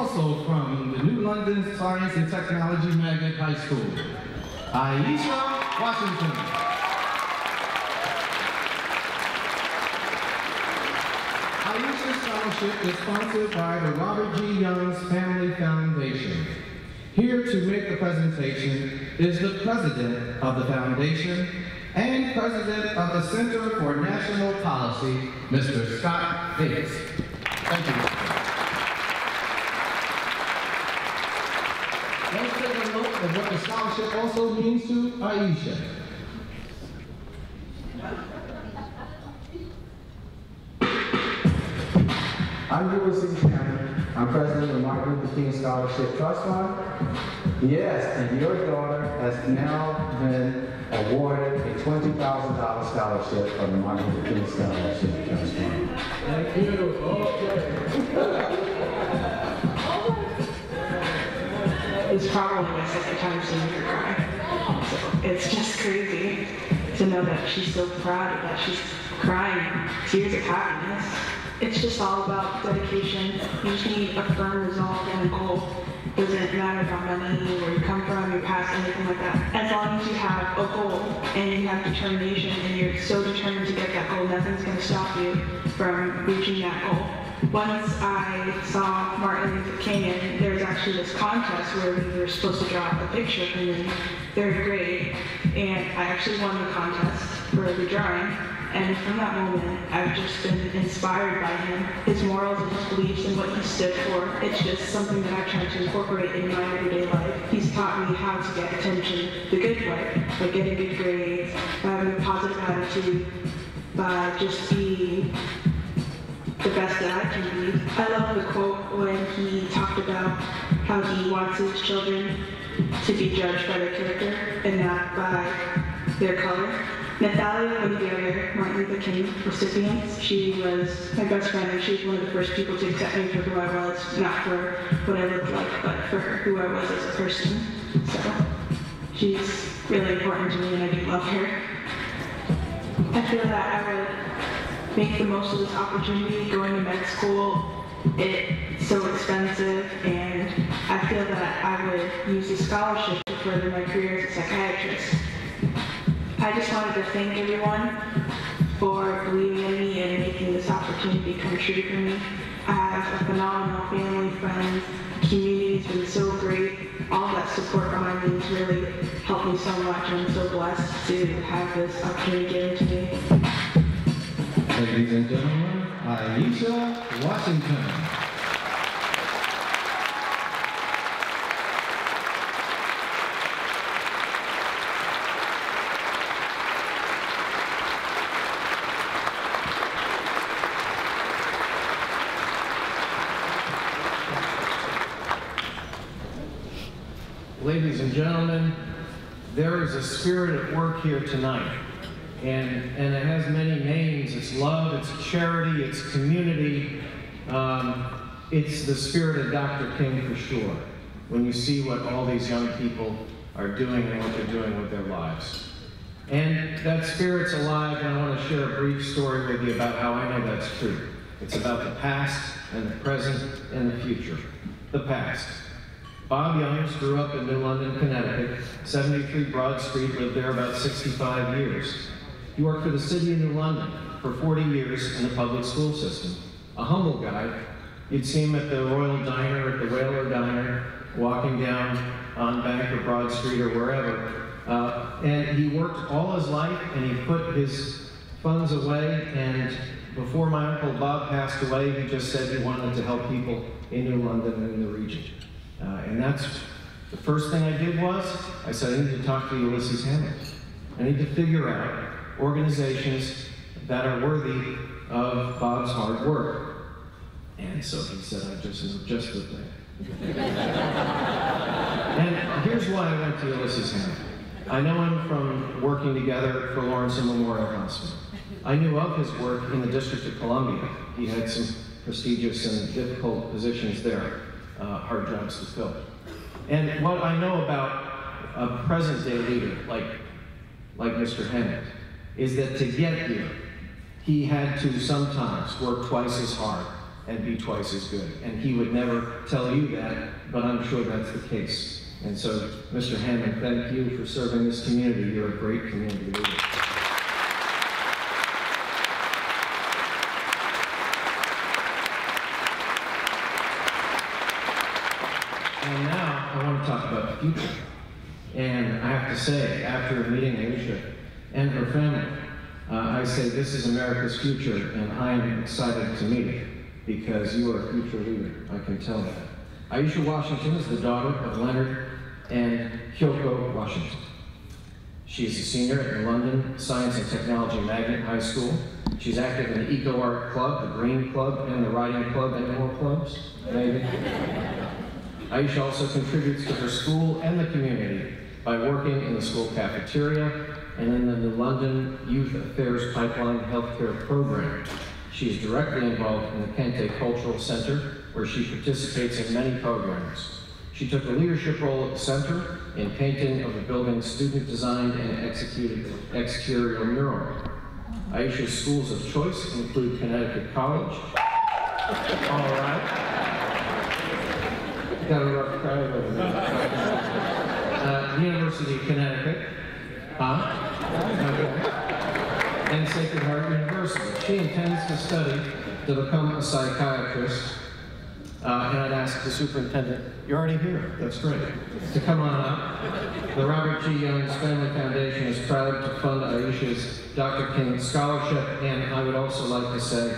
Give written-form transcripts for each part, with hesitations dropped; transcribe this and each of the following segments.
also from the New London Science and Technology Magnet High School, Ayeisha, Washington. Ayeisha's scholarship is sponsored by the Robert G. Young's Family Foundation. Here to make the presentation is the president of the foundation and president of the Center for National Policy, Mr. Scott Davis. Thank you. Let's take a look at what the scholarship also means to Ayeisha. I'm Ulysses Cameron. I'm president of the Martin Luther King Scholarship Trust Fund. Yes, and your daughter has now been awarded a $20,000 scholarship from the Martin Luther King Scholarship Trust Fund. Thank you. It's probably my second time seeing her cry. So it's just crazy to know that she's so proud that she's crying tears of happiness. It's just all about dedication. You just need a firm resolve and a goal. It doesn't matter about money, where you come from, your past, anything like that. As long as you have a goal and you have determination and you're so determined to get that goal, nothing's going to stop you from reaching that goal. Once I saw Martin Luther King, and there was actually this contest where we were supposed to draw a picture of him in third grade, and I actually won the contest for the drawing. And from that moment, I've just been inspired by him, his morals and his beliefs and what he stood for. It's just something that I've tried to incorporate in my everyday life. He's taught me how to get attention the good way, by getting good grades, by having a positive attitude, by just being the best that I can be. I love the quote when he talked about how he wants his children to be judged by their character and not by their color. Natalia, one of the other Martin Luther King recipients, she was my best friend, and she was one of the first people to accept me for who I was, not for what I looked like, but for who I was as a person. So she's really important to me, and I do love her. I feel that I would make the most of this opportunity. Going to med school, it's so expensive, and I feel that I would use the scholarship to further my career as a psychiatrist. I just wanted to thank everyone for believing in me and making this opportunity come true for me. I have a phenomenal family, friends, community. It's been so great. All that support behind me has really helped me so much, and I'm so blessed to have this opportunity given to me. Ladies and gentlemen, Ayeisha, Washington. Ladies and gentlemen, there is a spirit at work here tonight, and it has many names. It's love, it's charity, it's community. It's the spirit of Dr. King for sure, when you see what all these young people are doing and what they're doing with their lives. And that spirit's alive, and I want to share a brief story with you about how I know that's true. It's about the past and the present and the future. The past. Bob Youngs grew up in New London, Connecticut, 73 Broad Street, lived there about 65 years. He worked for the city of New London for 40 years in the public school system. A humble guy. You'd see him at the Royal Diner, at the Whaler Diner, walking down on Bank or Broad Street or wherever. And he worked all his life, and he put his funds away, and before my Uncle Bob passed away, he just said he wanted to help people in New London and in the region. And that's the first thing I did was, I said, I need to talk to Ulysses Hammond. I need to figure out organizations that are worthy of Bob's hard work. And so he said, this is just the thing. And here's why I went to Ulysses Hammond. I know him from working together for Lawrence Memorial Hospital. I knew of his work in the District of Columbia. He had some prestigious and difficult positions there. Hard jobs to fill. And what I know about a present-day leader like Mr. Hammond is that to get here, he had to sometimes work twice as hard and be twice as good. And he would never tell you that, but I'm sure that's the case. And so, Mr. Hammond, thank you for serving this community. You're a great community leader. And now I want to talk about the future. And I have to say, after meeting Ayeisha and her family, I say this is America's future, and I am excited to meet it because you are a future leader. I can tell that. Ayeisha Washington is the daughter of Leonard and Kyoko Washington. She is a senior at the London Science and Technology Magnet High School. She's active in the Eco Art Club, the Green Club, and the Writing Club, and more clubs, maybe. Ayeisha also contributes to her school and the community by working in the school cafeteria and in the London Youth Affairs Pipeline Healthcare Program. She is directly involved in the Kente Cultural Center, where she participates in many programs. She took a leadership role at the center in painting of the building's student-designed and executed exterior mural. Ayeisha's schools of choice include Connecticut College. All right. Got a rough crowd over there. University of Connecticut. Okay. And Sacred Heart University. She intends to study to become a psychiatrist. And I'd ask the superintendent, you're already here, that's great, to come on up. The Robert G. Young's Family Foundation is proud to fund Ayeisha's Dr. King Scholarship, and I would also like to say,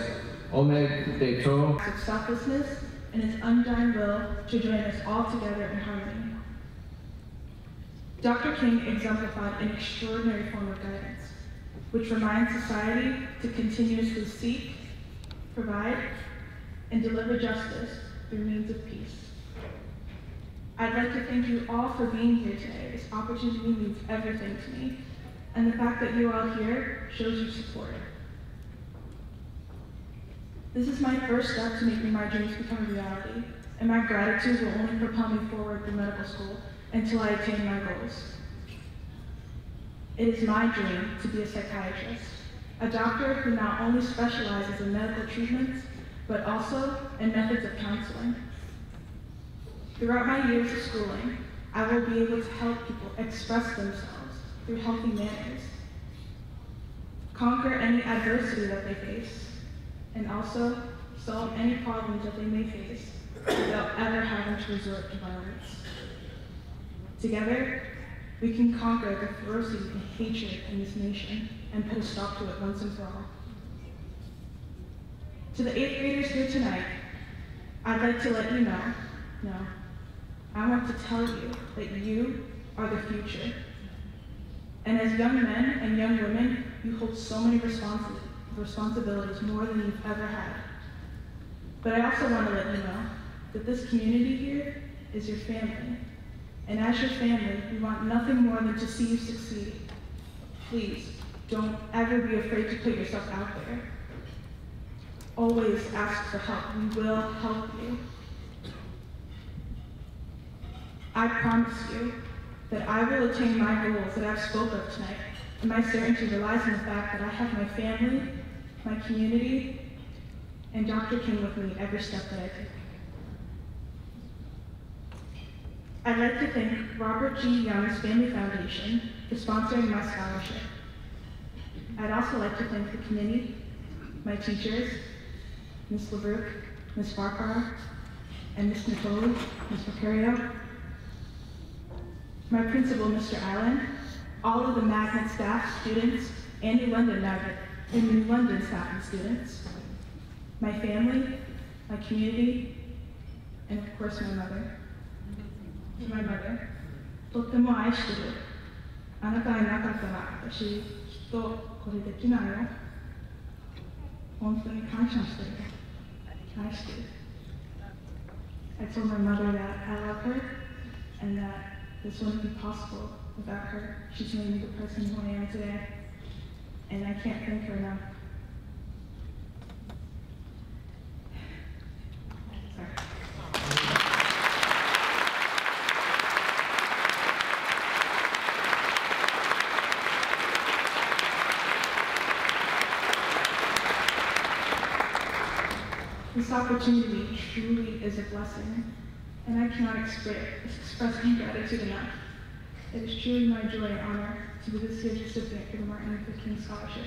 Omed De To. Its selflessness and its undying will to join us all together in harmony. Dr. King exemplified an extraordinary form of guidance, which reminds society to continuously seek, provide, and deliver justice through means of peace. I'd like to thank you all for being here today. This opportunity means everything to me, and the fact that you're all here shows your support. This is my first step to making my dreams become a reality, and my gratitude will only propel me forward through medical school until I attain my goals. It is my dream to be a psychiatrist, a doctor who not only specializes in medical treatments, but also in methods of counseling. Throughout my years of schooling, I will be able to help people express themselves through healthy manners, conquer any adversity that they face, and also solve any problems that they may face without ever having to resort to violence. Together, we can conquer the ferocity and hatred in this nation and put a stop to it once and for all. To the 8th graders here tonight, I'd like to let you know, I want to tell you that you are the future. And as young men and young women, you hold so many responsibilities more than you've ever had. But I also want to let you know that this community here is your family. And as your family, we want nothing more than to see you succeed. Please, don't ever be afraid to put yourself out there. Always ask for help. We will help you. I promise you that I will attain my goals that I've spoken of tonight, and my certainty relies on the fact that I have my family, my community, and Dr. King with me every step that I take. I'd like to thank Robert G. Young's Family Foundation for sponsoring my scholarship. I'd also like to thank the committee, my teachers, Ms. LeBrook, Ms. Farquhar, and Ms. Nicole, Ms. Mercurio, my principal, Mr. Allen, all of the Magnet staff, students, and New London staff and students, my family, my community, and of course my mother. To my mother, とっても愛してる。あなたがいなかったら私きっとこれできないよ。本当に感謝してる。愛してる。I told my mother that I love her and that this wouldn't be possible without her. She's made me the person who I am today, and I can't thank her enough. Sorry. This opportunity truly is a blessing, and I cannot express my gratitude enough. It is truly my joy and honor to be this year's recipient for the Martin Luther King Scholarship.